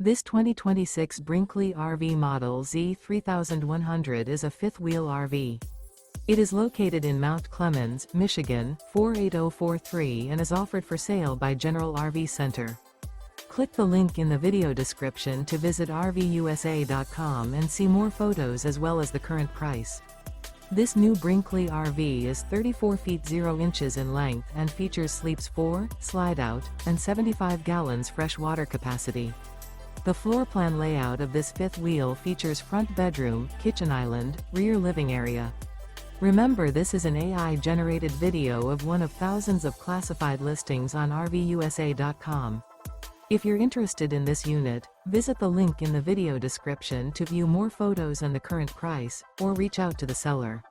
This 2026 Brinkley RV Model Z 3100 is a fifth-wheel RV. It is located in Mount Clemens, Michigan, 48043 and is offered for sale by General RV Center. Click the link in the video description to visit RVUSA.com and see more photos as well as the current price. This new Brinkley RV is 34 feet 0 inches in length and features sleeps 4, Slideout, and 75 gallons fresh water capacity. The floor plan layout of this fifth wheel features front bedroom, kitchen island, rear living area. Remember, this is an AI-generated video of one of thousands of classified listings on RVUSA.com. If you're interested in this unit, visit the link in the video description to view more photos and the current price, or reach out to the seller.